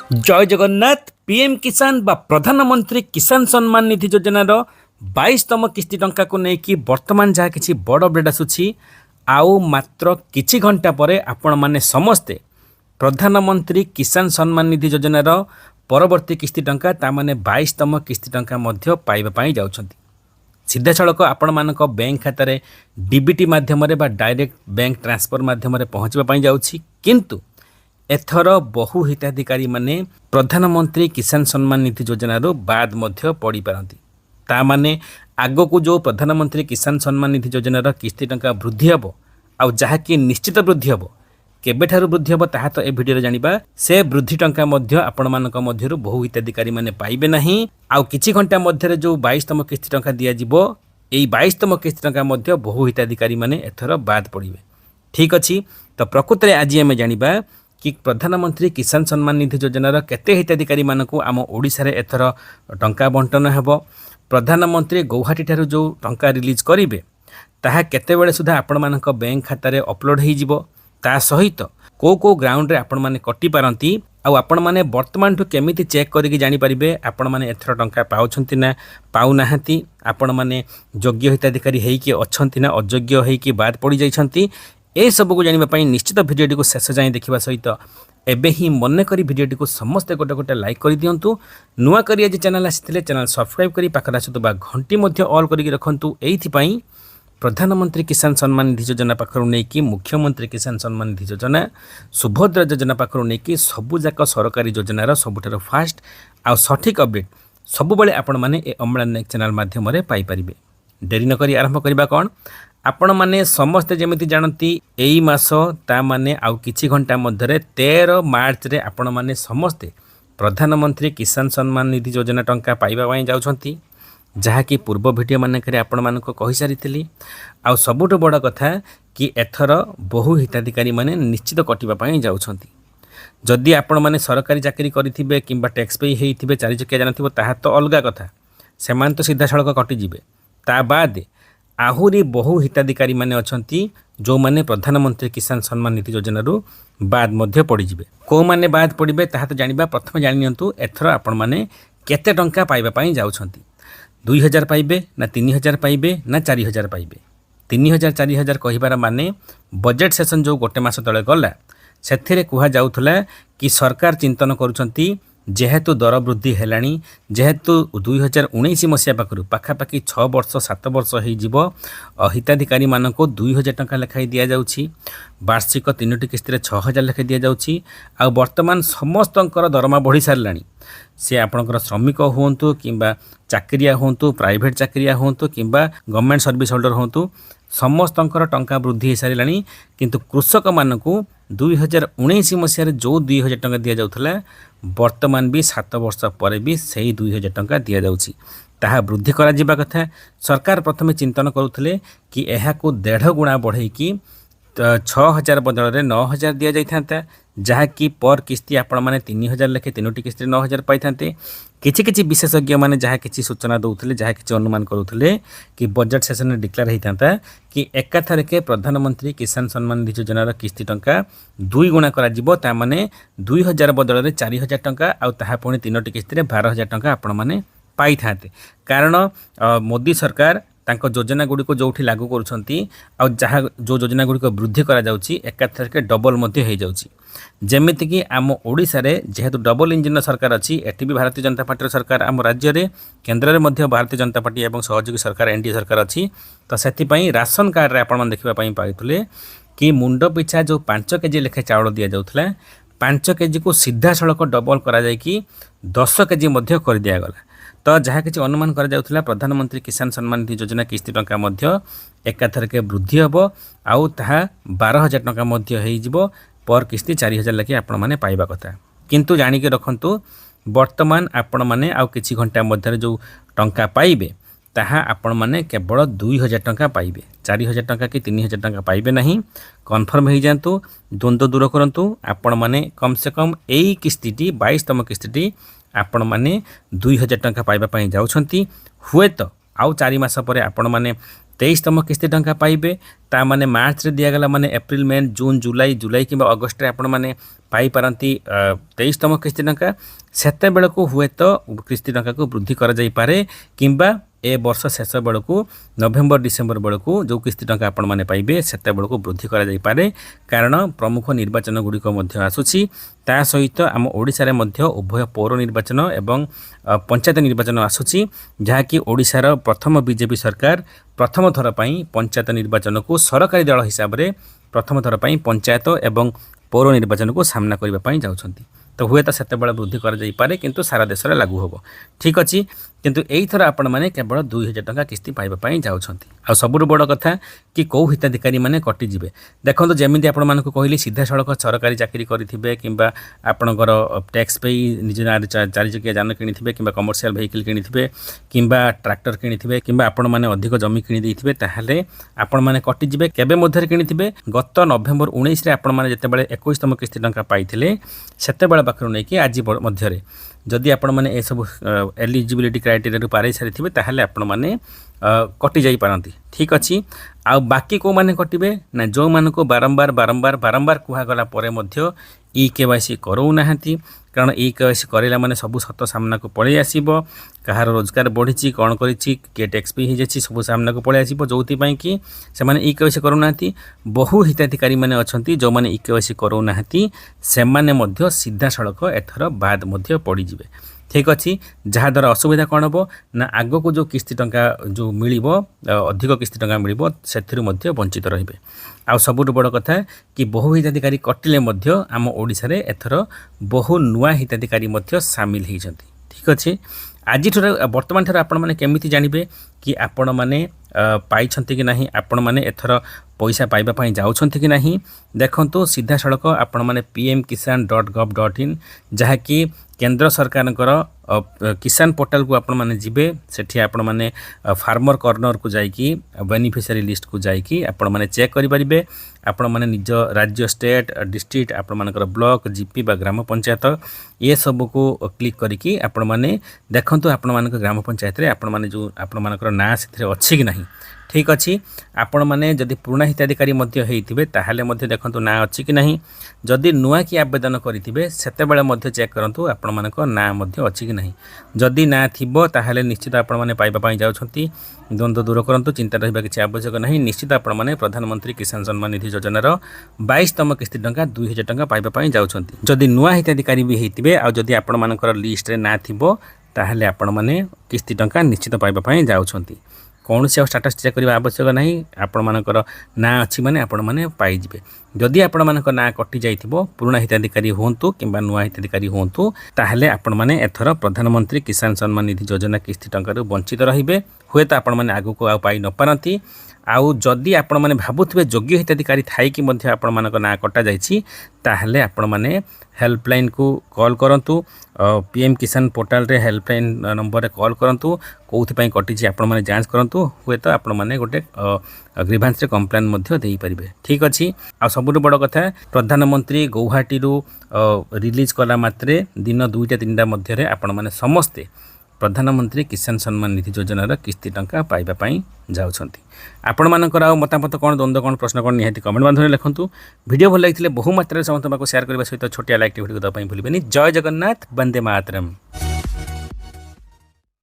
जय जगन्नाथ। पीएम किसान बा प्रधानमंत्री किसान सम्मान निधि योजनार 22तम किस्ती टंका को लेकिन बर्तमान जहाँ किसी बड़ अपडेट आसूची आउ मात्र किछि घंटा परे आपण माने समस्ते प्रधानमंत्री किसान सम्मान निधि योजनार परवर्ती किस्ती टंका तामाने 22तम किस्ती टंका मध्य पाइबा पाई जाउछंती। सीधा सड़क आपण मानक बैंक खाता डीबीटी माध्यम बा डायरेक्ट बैंक ट्रांसफर माध्यम पहुँचवा पाई जाउछि, किंतु एथर बहु हिताधिकारी माने प्रधानमंत्री किसान सम्मान निधि योजनार बाद मध्य पड़ी पारती। ता माने आगको जो प्रधानमंत्री किसान सम्मान निधि योजनार किस्ती टंका वृद्धि हेबो आउ जहाँकि निश्चित वृद्धि हेबो केबेठारु वृद्धि हेबो ताहा तो ए भिडियो जानिबा। से वृद्धि टंका मध्य आपण मानक मध्यरु बहु हिताधिकारी माने पाइबे नाही। आउ किछि घंटा मध्य जो 22तम किस्ती टंका दिया जिवो एई 22तम किस्ती टंका मध्य बहु हिताधिकारी माने एथर बाद पड़िबे। ठीक अछि, तो प्रकृत रे आज आमे जानिबा कि प्रधानमंत्री किसान सम्मान निधि योजनार केते हिताधिकारी मानकु आम ओडिशा रे एथर टंका बंटन हेबो। प्रधानमंत्री गौहाटी ठारू जो टंका रिलीज करिवे ताहा केते बेले सुधा आपण मानक बैंक खाता रे अपलोड हे जिवो। ता सहित को ग्राउंड रे आपण माने कटि पारंती आउ आपण माने वर्तमान ठु केमिति चेक करिकि जानि परिबे आपण माने एथर टंका पाउछंती ना पाउ नाहंती, आपण माने योग्य हिताधिकारी हेइकि अछंती ना अयोग्य हेइकि बाद पड़ी जाइछंती। ए सब को जानिबा पई निश्चित भिडियोटी को शेष जाए देखा सहित एबे ही मन करी भिडियोटी को समस्ते गोटे गोटे लाइक कर दिंतु। नुआ करी आज चैनल आसी चैनल सब्सक्राइब करी पाखर आसुवा घंटी मध्य ऑल करिक रखंतु। एइथिपाई प्रधानमंत्री किसान सम्मान निधि योजना पाखर नहीं मुख्यमंत्री किसान सम्मान निधि योजना सुभद्रा योजना पाखर नहीं सबुजाक सरकारी योजनार सबुठार फास्ट आउ सठिक अपडेट सबुबले आपण माने ए अम्लान चैनल माध्यम पाई परिबे। डेरी नकरी आरंभ करबा कोन आपण माने समस्ते जेमिति जानती एई मास ता माने आउ किछि घंटा मध्यरे 13 मार्च रे आपण माने समस्ते प्रधानमंत्री किसान सम्मान निधि योजना टंका पाइबा पाई जाउछंती, जहा कि पूर्व भिडियो मानकरे आपण मानको कहि सारिथिली। आउ सबुठो बड़ कथा कि एथर बहु हिताधिकारी माने निश्चित कटिबा पाई जाउछंती। जदि आपण माने सरकारी चाकरी करिथिबे किंबा टैक्स पे हेइथिबे चारि चकिया जानथिबो ताहा तो अलगा कथा, सेमान तो सीधा सड़क कटि जिवे। ता बाद आहुरी बहु हिताधिकारी माने अछंती जो माने प्रधानमंत्री किसान सम्मान निधि योजनारू बाद मध्य पड़ी जिवे। को माने बाद पड़िबे ताहा तो जानिबा। प्रथम जानि नियंतु एथर आपण माने केते टंका पाइबा पाई जाउछंती। 2000 पाइबे ना 3000 पाइबे ना 4000 पाइबे। 3000 4000 कहिबार माने बजेट सेशन जो गोटे मास तळे गला सेथिरे कुहा जाउथला कि सरकार चिंतन करूछंती जेहेतु दर वृद्धि हेलाणी जेहेतु 2019 मसीहा पाखरु पाखापाखि 6 वर्ष 7 वर्ष हो जीव हिताधिकारी मानक 2000 टंका लेखाई दिया जाउछि। वार्षिक 3टी किस्ती 6000 लेखाई दिया जाउछि। आ वर्तमान समस्तंकर दरमा बढ़ी सारलाणी, से आपणकर श्रमिक हुंतु किंबा चाकरिया हुंतु प्राइवेट चाकरिया हुंतु किंबा गवर्नमेंट सर्विस होल्डर हुंतु समस्तंकर टंका वृद्धि हो सारलाणी। किंतु कृषक मानकु 2019 मसीह जो 2000 टंका दिया जाउथला वर्तमान भी 7 वर्ष पर भी सही 2000 टंका दिया जाउछि। ताहा वृद्धि करा जिबा कथा। सरकार प्रथमे चिंतन करुथले कि एहाकु 1.5 गुणा बढ़ई कि 6000 बदल में 9000 दि जाता, जहाँकि पर किस्ती आपण मैंने 3000 लेखे 3टी किस्ती 9000 पाई था। किछि विशेषज्ञ मैंने जहाँ किसी सूचना दौले जहाँ किसी अनुमान करुले कि बजेट सेशन में डिक्लेयर होता कि एकाथरके प्रधानमंत्री किसान सम्मान निधि योजनार किस्ती टंका 2 गुणा करा माने 2000 बदल में 4000 टंका आउ ताहा पुणी 3टी किस्ती 12000 टंका आपण मैंने पाई था। कारण मोदी सरकार तांको योजना गुड़िक जो लागू करुछंती आ जहाँ जो योजना गुड़िक वृद्धि करा जाउछि एकाथरके डबल मध्य हो जाउछि। जेमिति कि आम ओडिशा रे जेहेतु डबल इंजिन सरकार अच्छी एटी भी भारतीय जनता पार्टी सरकार आम राज्य रे केन्द्र में मध्य भारतीय जनता पार्टी एवं सहयोगी सरकार एनडीए सरकार अच्छी। तो से राशन कार्ड रे आपण देखा पाइले कि मुंड पिछा जो 5 केजी लेखे चाउल दि जाउथला 5 केजी को सीधा सड़क डबल करा जाय कि 10 केजी मध्य कर दिया गला। तो जहाँ किसी अनुमान करा जाउथला प्रधानमंत्री किसान सम्मान निधि योजना किस्ती टंका मध्य एकाथरके वृद्धि हेबो आउ ताहा 12000 टंका मध्य हो जिवो। पर किस्ती 4000 लेखे आपण माने पाइबा कथा। किंतु जानिके रखंतु वर्तमान आपण माने आउ किछि घंटा मध्य जो टंका पाइबे ताहा आपण माने केवल 2000 टंका पाइबे। 4000 टंका कि 3000 टंका पाइबे नहीं। कन्फर्म हो जातु, द्वंद्व दूर करंतु। आपण माने कम से कम एई किस्तीटी 22तम किस्तीटी आपण माने 2000 टंका पाइबा पाई जाउछंती। हुए तो आउ 4 मास पर आपण माने 23तम किस्ती टंका पाइबे ता माने मार्च रे दिया गला माने एप्रिल मे जून जुलाई जुलाई कि अगस्ट रे आपण माने पाई पारंती 23तम किस्ती टंका सेते बेल को हुए तो किस्ती टंका को वृद्धि करा जाई पारे किंबा ए वर्ष शेष बेल को नवेम्बर डिसेम्बर बेल को जो किस्ती टंका आपण माने पाइबे सेते बेल को वृद्धि करा जाई पारे कारण प्रमुख निर्वाचन गुड़िक मध्य आसुची ता सहित आम ओडिशा रे मध्य उभय पौर निर्वाचन एवं पंचायत निर्वाचन आसुची जहाँकि ओडिशार प्रथम बीजेपी सरकार प्रथम थर पई पंचायत निर्वाचन को सरकारी दल हिसाब से प्रथम थर पई पंचायत एवं पौर निर्वाचन को सामना करबा पई जाउछंती तो हुए तो सेते बेला वृद्धि कर जाई पारे किंतु सारा देश रे लागू होबो ठीक अछि किंतु एई थर आपण माने केवल 2000 टंका किस्ती पाइबा पई जाउछंती आ सबुरु बड़ कथा कि कौ हिताधिकारी माने कटि जिवे देखो जमीती आपण मानक कहली सीधा सड़क सरकारी चाकरी करिथिबे किंबा आपणकर टैक्स पे निज नारे चारि चकिया जान किनिथिबे किंबा कमर्शियल वेहिकल किनिथिबे किंबा ट्रैक्टर किनिथिबे किंबा आपण माने अधिक जमी किनि देइथिबे ताहाले आपण माने कटि जिवे केबे मध्यरे किनिथिबे गत नवेम्बर 19 रे आपण माने जते बेले 21तम किस्ती टंका पाइथिले सेते बेला पाखरु नै कि आज मध्यरे जदि आपण माने ए सब एलिजिबिलिटी क्राइटेरिया रु पारे सारी थिबे ताहाले आपण माने कटि जाई पारंती ठीक अछि आ बाकी को माने कटिबे ना जो मान को बारंबार बारंबार बारंबार कुहा गला परे मध्य ई केवाईसी करौ नाहंती कारण ई केवाईसी करेला माने सब सत सामना को पळे आसीबो कहार रोजगार बढ़ी कौन करिछि के टैक्स पे ही जाछि सब सामना को पळे आसीबो जोति पई कि से माने ई केवाईसी करौ नाहंती बहु हिताधिकारी माने अछंती जो माने ई केवाईसी करौ नाहंती से माने मध्य सीधा सड़क एथर बाद मध्य पड़ी जिवे ठीक अच्छी जहाँ द्वारा असुविधा कौन हम ना आग को जो किस्ती टंका जो मिल अधिक किस्ती टंका मिल से वंचित रे आ सबुठ बड़ कथा कि बहु हिताधिकारी कटिले आम ओडिशा रे एथर बहु नुआ हिताधिकारी सामिल होती ठीक अच्छे आज बर्तमान ठार आपण मैंने केमिति जानबे कि आपण मैंने पाई कि नहीं आपण मैंने एथर पैसा पाइबा पई जाउछंती कि नहीं देखंतु सीधा सड़क आपण मैंने pmkisan.gov.in जहाँ कि केंद्र सरकार किसान पोर्टाल को आपण माने जिबे सेठी आपण माने फार्मर कॉर्नर को जाइकी बेनिफिशियरी लिस्ट को जाइकी आपण माने चेक करि परिबे आपण माने निज राज्य स्टेट डिस्ट्रिक्ट आपण मानकर ब्लॉक जीपी बा ग्राम पंचायत ये सब को क्लिक करिकी आपण माने देखंतु आपण मानकर ग्राम पंचायत रे आपण माने जो आपण मानकर ना सेथिरे अछि कि नहीं ठीक अच्छी आपण मैंने जदि पुराना हिताधिकारी होइथिबे ताहाले मध्य देखंतु ना अछि कि नहीं जदि नुआ कि आवेदन करिथिबे सेते बेले मध्य चेक करंतु आपण मानक ना मध्य अछि कि नहीं जदि ना थिबो ताहाले निश्चित आपण माने पाइबा पई जाउछंती द्वंद्व दूर करंतु चिंता रहिबा किछि आवश्यक नहीं निश्चित आपण माने प्रधानमंत्री किसान सम्मान निधि योजनार 22तम किस्ती टंका 2000 टंका पाइबा पई जाउछंती जदि नुआ हिताधिकारी भी हेतिबे आ जदि आपण मानकर लिस्ट रे ना थिबो ताहाले आपण माने किस्ती टंका निश्चित पाइबा पई जाउछंती कौन से स्टाटस चेक करने आवश्यक नहीं आपण मानकर ना अच्छी माने आपण माने पाइबे जदि आपण मानक ना कटि जाइथिबो पुराना हिताधिकारी होंतु किंबा नुआ हिताधिकारी होंतु ताहले आपण माने एथर प्रधानमंत्री किसान सम्मान निधि योजना किस्ती टंका वंचित रहिबे हुए तो आपण माने आगु को आ पाई न पारंती आउ जदि आपण माने भाबुथिबे योग्य हिताधिकारी थाई कि मध्य आपण मानक ना कटा जाइछि ताहले आपण माने हेल्पलाइन को कॉल करंतु पीएम किसान पोर्टाल रे हेल्पलाइन नंबर रे कॉल करंतु कोथि पई कटिछि आपण माने जांच करंतु हुए तो आपण माने गोटे ग्रीवांस रे कंप्लेन मध्य देई परिबे ठीक अछि आ सबुठ बड़ कथा प्रधानमंत्री गुवाहाटी रु रिलीज कला मात्रे दिन 2-3 मध्य रे आपण माने समस्ते प्रधानमंत्री किसान सम्मान निधि योजनार किस्ती टंका पाइबा पई जाउछंती आपण मानकर आ मतामत कौन द्वंद्व कौन प्रश्न कौन निहाती कमेंट माध्यम लिखंतु वीडियो भल लगिथिले बहु मात्रा समस्त शेयर करबा सहित छोटिया लाइक वीडियो दबा पई भूलिबेनी जय जगन्नाथ वंदे मातरम।